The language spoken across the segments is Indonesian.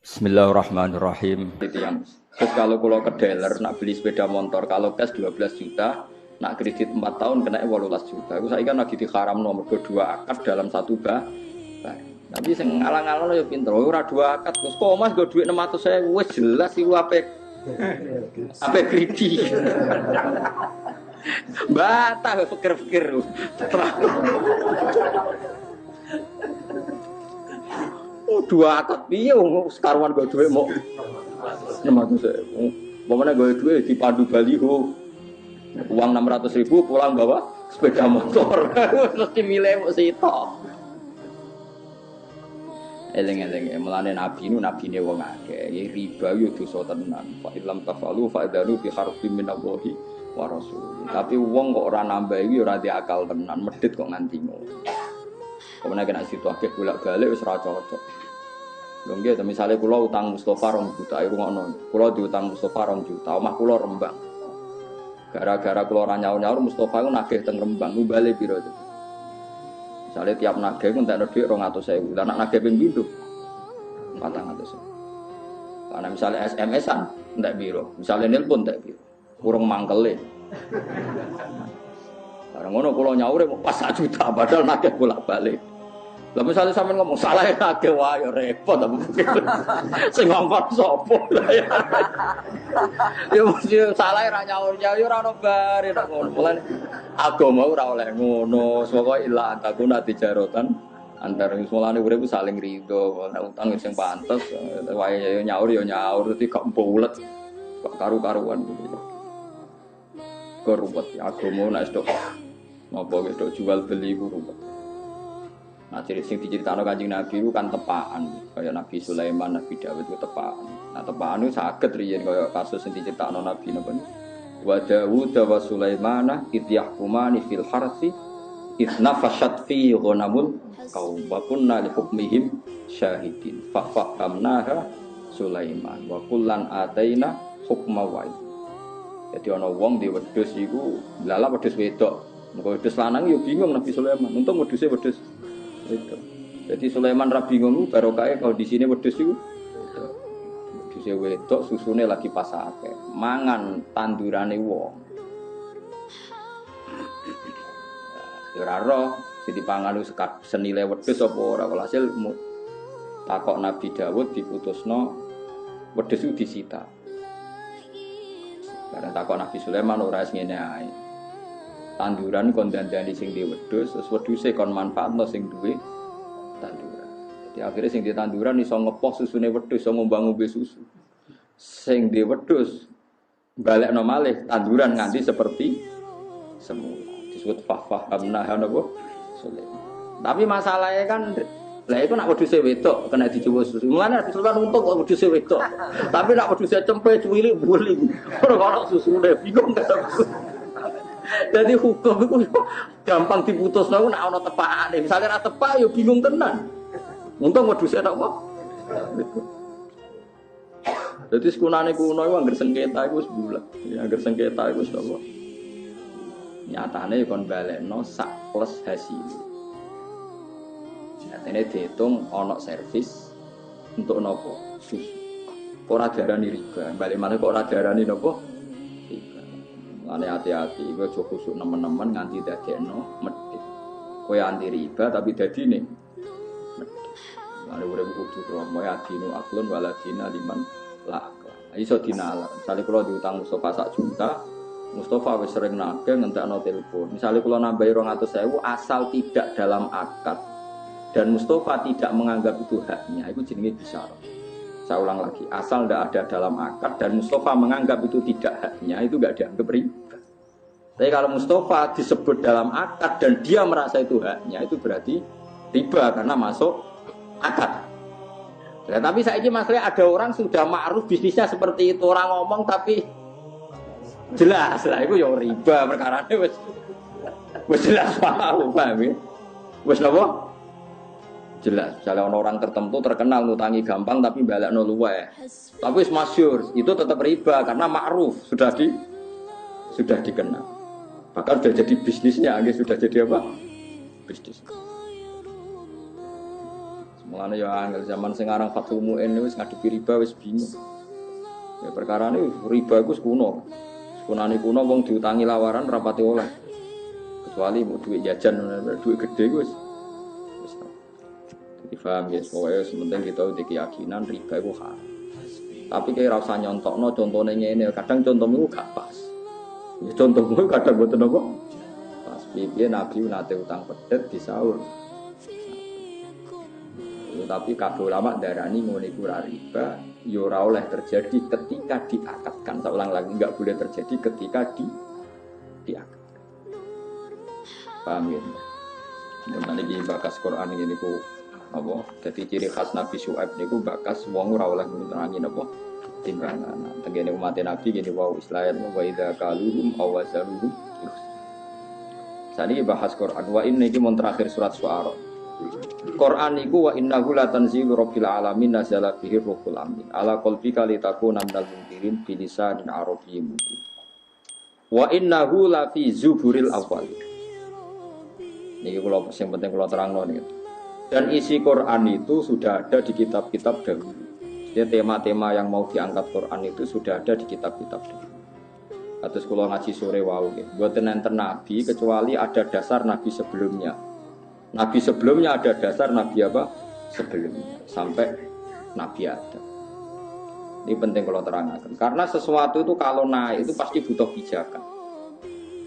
Bismillahirrahmanirrahim. Itu yang terus kalau ke dealer nak beli sepeda motor kalau cash 12 juta, nak kredit 4 tahun kena 18 juta. Aku saiki kan lagi dikharam nomor kedua akad dalam satu Tapi sing ngalang-alang ya pinter. Ora dua akad terus kok Mas go duit 600.000 wis jelas iku ape kredit. Bata pikir-pikir. Oh, dua akad piye wong sekaruan go dhuwit mok 600.000. Pemene go dhuwit dipandu baliho. Uang 600.000 pulang bawa sepeda motor. Mesti milih mok sitok. Eleng-eleng mulane nabine wong akeh. Riba yo dosa tenan. Fa illam tafalu fa idanu bi harbin minallahi wa rasul. Tapi wong kok ora nambah iki ora diakal tenan, medhit kok nganti ngono. Kemudian kena situ akeh bolak-balik wis ora cocok. Lho nggih, misale kula utang Mustofa 2 juta, rungokno. Kula diutang Mustofa 2 juta, omah kula Rembang. Gara-gara kula ora nyaur-nyaur Mustofa ku nagih teng Rembang, mbale piro to. Misale tiap nagih ku entekno dhuwit 200.000. Lah nek nagih ping pindho 400.000. Karena misale SMS-an entek piro, misale nelpon entek piro. Kurang mangkele. Barang ngono kula nyaure pas 1 juta padahal nagih bolak-balik. Lah misale sampean ngomong salah nagih wae ya repot apa mungkin. Sing ngongkon sapa ya. Ya mesti salah ra nyaur ya ora ono bare nek ngono. Mulane agama ora oleh ngono. Pokoke ila takuna tijarotan antar mulane urip saling rido. Nek utang sing pantes wae nyaur ya nyaur dadi gak mbulet. Kok karu-karuan gitu. Ruwet agama nek stok napa wis tok jual beli ku ruwet. Nah ciri sing diceritakno Kanjeng Nabi ku kan tepaan kaya Nabi Sulaiman, Nabi Dawud ku tepaan. Nah tepaan ku saged riyen kaya kasus sing diceritakno Nabi napa wa Dawud wa Sulaiman idyahkumani fil harsi idna fashat fi ghanamul qaum wa kunna li hukmihim syahidin fa fahamnaha Sulaiman wa kullan ataina hukma wa. Jadi ana wong di wedhus iku lala wedhus wedok. Mergo wedhus lanang ya bingung Nabi Sulaiman. Untung wedhuse wedhus wedok. Jadi Sulaiman ra bingung barokahe kondisine wedhus iku. Wedhuse wedok susune lagi pasake. Mangan tandurane wong. Ya ora roh sing dipangan senile wedhus apa ora walhasil takok Nabi Dawud diputusno wedhus iku disita. Karena takut Nabi Sulaiman ora ngene ae. Tanduran kon dandani sing di wedhus, terus wedhuse kon manfaatno sing duwe tanduran. Jadi akhirnya sing di tanduran iso ngepoh susune wedhus, iso ngombang-ngombe susu. Sing di wedhus balekno malih tanduran nganti seperti semula. Disebut fahamna napa Sulaiman. Tapi masalahnya kan lah itu nak wedhuse wedok kena dicoba susu. Mulane Nabi Sulaiman untung kok wedhuse wedok. Tapi nak wedhuse cempe cuwili buli. Ora ono susune bingung kan. Jadi hukum itu gampang diputusno nek ana tepakane. Misale ra tepak ya bingung tenan. Untung wedhuse napa? Jadi sekunane kuno iku anggere sengketa iku wis bulat. Ya anggere sengketa iku wis apa? Nyatane kon balekno sak plus hasil. Ini dihitung ono servis untuk nopo susu. Ora darani riba, balik mana kok ora darani nopo riba. Lane hati-hati, kowe aja khusuk nemen-nemen nganti dadekno medhit. Kowe anti riba tapi dadine medhit. Lane urip kudu romo adinu aklun waladina liman la akal. Iso dinalar. Misale kula diutang Mustofa 1 juta, Mustofa wis sering nagih ngentekno telepon. Misale kula nambahi 200.000 asal tidak dalam akad dan Mustofa tidak menganggap itu haknya, itu jenenge bisyarah. Saya ulang lagi, asal tidak ada dalam akad dan Mustofa menganggap itu tidak haknya, itu tidak dianggap riba. Tapi kalau Mustofa disebut dalam akad dan dia merasa itu haknya, itu berarti riba karena masuk akad. Ya, tapi saya ini masalahnya ada orang sudah ma'ruf bisnisnya seperti itu, orang ngomong tapi jelas lah, itu ya riba perkara ini wis jelas paham ya? Wis apa? Jelas, misalnya orang tertentu terkenal ngutangi gampang tapi balekno luweh. Tapi wis masyhur, itu tetap riba karena ma'ruf, sudah dikenal. Bahkan sudah jadi bisnisnya, sudah jadi apa? Bisnis. Mulane ya angel zaman sing aran Fathul Mu'in wis ngadepi riba wis bingung. Ya perkara ini riba iku kuno. Sekunane kuno wong diutangi lawaran rapati oleh. Kecuali mau duit jajan, duit gede wis. Jadi paham ya, soalnya sementing kita udah keyakinan riba itu haram. Tapi kayak rasa nyontokno contohnya ini, kadang contohmu gak pas. Ya, contohmu kadang buat apa? Pas piye Nabi nate utang pedet di sahur. Tapi kabeh ulama darani ngene iku riba, ya ora oleh terjadi ketika diakatkan. Saya ulang lagi, enggak boleh terjadi ketika diakatkan. Paham ya? Nanti di bakas Quran ini ku apa? Jadi ciri khas Nabi Syuaib niku bakas wong ora oleh nerangi napa timbangan. Tengene umat Nabi gini wau Islam wa idza kaluhum aw wazaluhum. Sani bahas Quran wa inna iki mun terakhir surat Syuara. Quran iku wa innahu la tanzilu rabbil alamin nazala bihi ruhul amin ala qalbika litakuna minal mundirin bilisanin arabiyyin mubin. Wa innahu la fi zuburil awwal. Niki kula sing penting kula terangno niki. Dan isi Quran itu sudah ada di kitab-kitab dahulu. Jadi tema-tema yang mau diangkat Quran itu sudah ada di kitab-kitab dahulu. Terus kula ngaji sore wau nggih. Mboten enten nabi kecuali ada dasar nabi sebelumnya. Nabi sebelumnya ada dasar nabi apa? Sebelumnya sampai nabi Adam. Ini penting kalau terangkan. Karena sesuatu itu kalau naik itu pasti butuh pijakan.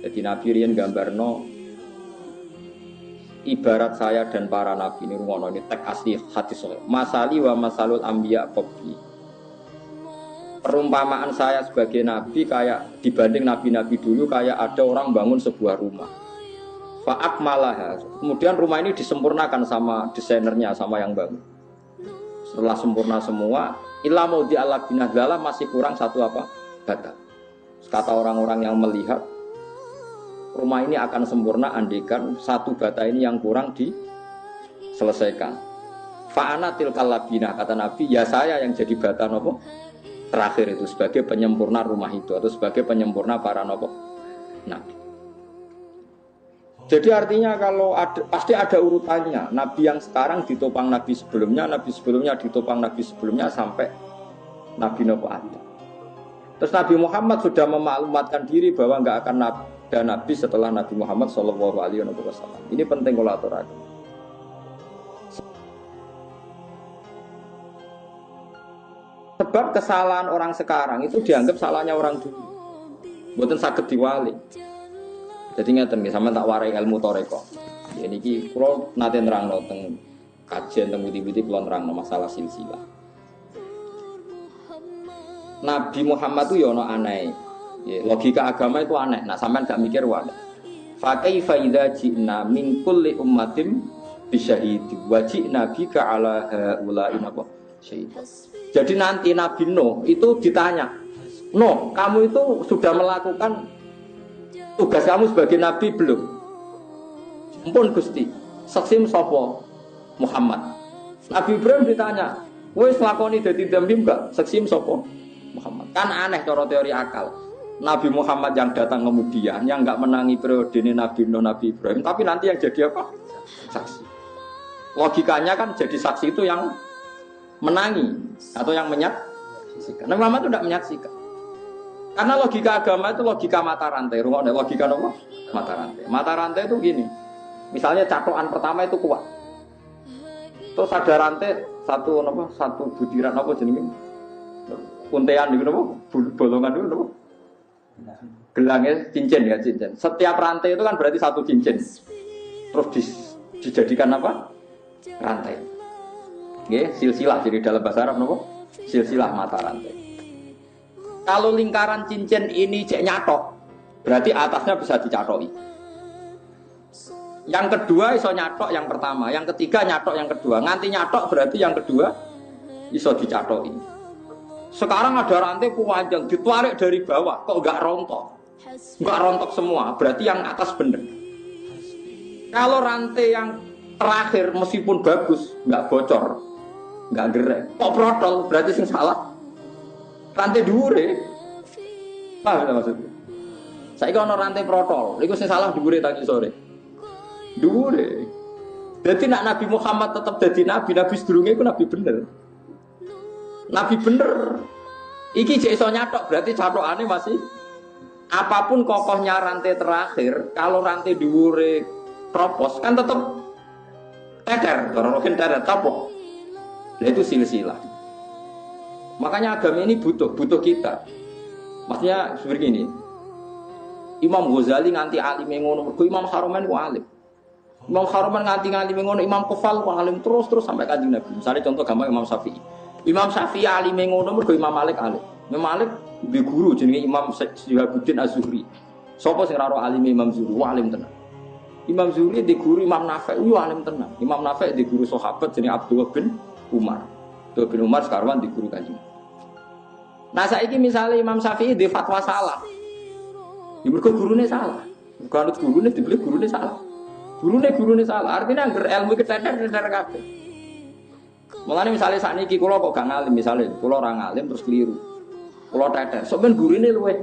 Jadi Nabi riyen gambarno ibarat saya dan para nabi ini rungono ini teks asli hadis sahih. Masali wa masalul anbiya qabli. Perumpamaan saya sebagai nabi kayak dibanding nabi-nabi dulu kayak ada orang bangun sebuah rumah. Fa'ak malah, kemudian rumah ini disempurnakan sama desainernya, sama yang bangun. Setelah sempurna semua, illa mau di'alak binahdalah masih kurang satu apa? Bata. Kata orang-orang yang melihat, rumah ini akan sempurna andikan satu bata ini yang kurang diselesaikan. Fa'ana tilkal labinah, kata Nabi, ya saya yang jadi bata nopo terakhir itu sebagai penyempurna rumah itu atau sebagai penyempurna para nopo nabi. Jadi artinya kalau ada, pasti ada urutannya. Nabi yang sekarang ditopang nabi sebelumnya ditopang nabi sebelumnya sampai Nabi Adam. Terus Nabi Muhammad sudah memaklumatkan diri bahwa enggak akan ada nabi setelah Nabi Muhammad sallallahu alaihi wasallam. Ini penting kalau aturaken. Sebab kesalahan orang sekarang itu dianggap salahnya orang dulu. Mboten saged diwali. Jadi ngeten nggih sampeyan tak warai ilmu toreko. Ya niki kula nate nerangno teng kajian teng budi-budi kula nerangno masalah silsilah. Nabi Muhammad itu ya ana aneh. Ya, logika agama itu aneh. Nah sampean gak mikir wae. Fa kaifa idza ji'na min kulli ummatin bisyahidi wa ji'na bika ala haula'i napa syahid. Jadi nanti Nabi Nuh itu ditanya, "Nuh, kamu itu sudah melakukan tugas kamu sebagai nabi belum?" Ampun Gusti, saksim sapa? Muhammad. Nabi Ibrahim ditanya, "Wis lakoni dadi dambi enggak?" Saksim sapa? Muhammad. Kan aneh cara teori akal. Nabi Muhammad yang datang kemudian yang enggak menangi periode ini Nabi Nuh, Nabi Ibrahim, tapi nanti yang jadi apa? Saksi. Logikanya kan jadi saksi itu yang menangi atau yang menyaksikan. Nabi Muhammad itu tidak menyaksikan. Karena logika agama itu logika mata rantai. Rungokne logika apa? Mata rantai. Mata rantai itu gini. Misalnya catokan pertama itu kuat. Terus ada rantai satu butiran apa jenenge? Untean niku napa? Bolongan niku napa? Gelangnya cincin ya cincin. Setiap rantai itu kan berarti satu cincin. Terus dijadikan apa? Rantai. Nggih, silsilah jadi dalam bahasa Arab napa? Silsilah mata rantai. Kalau lingkaran cincin ini cek nyatok, berarti atasnya bisa dicatoki. Yang kedua iso nyatok yang pertama, yang ketiga nyatok yang kedua. Nganti nyatok berarti yang kedua iso dicatoki. Sekarang ada rantai panjang ditarik dari bawah, kok enggak rontok? Enggak rontok semua, berarti yang atas bener. Kalau rantai yang terakhir meskipun bagus, enggak bocor, enggak gerek, kok protol, berarti sing salah rantai dhuwure. Paham ta maksudnya? Saiki ana rantai protol, iku sing salah dhuwure tadi sore. Dhuwure. Jadi nak Nabi Muhammad tetap jadi nabi, nabi sedurunge iku nabi bener. Nabi bener. Iki jek iso nyatok berarti catokane masih apapun kokohnya rantai terakhir, kalau rantai dhuwure propos kan tetap teder, rokin teder tapok. Nah itu silsilah. Makanya agama ini butuh kita. Maksudnya seperti ini. Imam Ghazali nganti alim ngono, mergo Imam Haromen ku alim. Imam Haromen nganti alim ngono, Imam Kufal ku alim terus sampai Kanjeng Nabi. Misalnya contoh gampang Imam Syafi'i. Imam Syafi'i alim ngono mergo Imam Malik alim. Imam Malik di guru jenenge Imam Syihabuddin Az-Zuhri. Sapa sing ora alim Imam Zuhri? Alim tenan. Imam Zuhri di guru Imam Nafi', alim tenan. Imam Nafi' di guru sahabat jenenge Abdullah bin Umar. Abdullah bin Umar sekarang di guru Kanjeng. Nah saiki misalnya Imam Syafi'i di fatwa salah. Ya mergo gurune salah. Bukan gurune dibeli gurune salah. Gurune salah. Artinya angger ilmu keteter kabeh. Mulane misalnya sakniki kula kok gak ngalim, misalnya kula ora ngalim terus keliru. Kula teter. Sok ben gurine luwe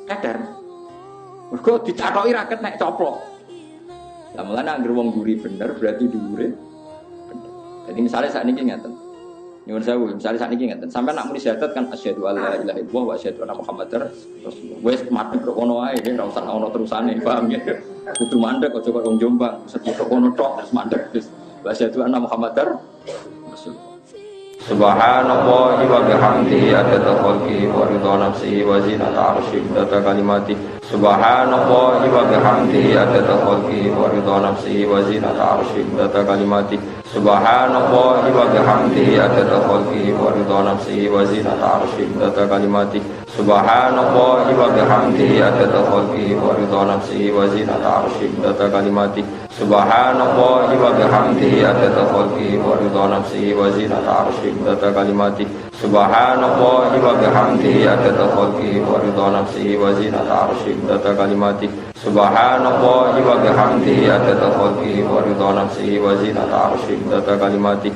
teter. Mergo dicathoki raket nek coplok. Lah mulane angger wong guri bener berarti dhuwure bener. Jadi misalnya sakniki ngeten. Nyuwun sewu, misalnya sakniki ngeten. Sampai nak muni syahadat kan asyhadu alla ilaha illallah wa asyhadu anna muhammadar rasulullah. Wis madhep kok ngono ae, ora usah ono terusane, paham ya. Kudu mandek aja kok wong Jombang, sedhek ngono tok terus mandek wis. Wa asyhadu anna muhammadar rasulullah. Subhanallah wa bihamdihi adada khalqihi wa ridha nafsihi wa zinata 'arsyihi wa kalimati. Subhanallah wa bihamdihi adada khalqihi wa ridha nafsihi wa zinata 'arsyihi wa kalimati. Subhanallah wa bihamdihi adada khalqihi wa ridha nafsihi wa zinata 'arsyihi wa kalimati. Subhanallah wa bihamdihi adada khalqihi wa ridha nafsihi wa zinata 'arsyihi wa kalimati. Subhanallah wa bihamdihi adada khalqihi wa ridha nafsihi wa zinata 'arsyihi wa kalimati. Subhanallah wa bihamdihi adada khalqihi wa ridha nafsihi wa zinata 'arsyihi wa kalimati. Subhanallah wa bihamdihi adada khalqihi wa ridha nafsihi wa zinata 'arsyihi wa kalimati.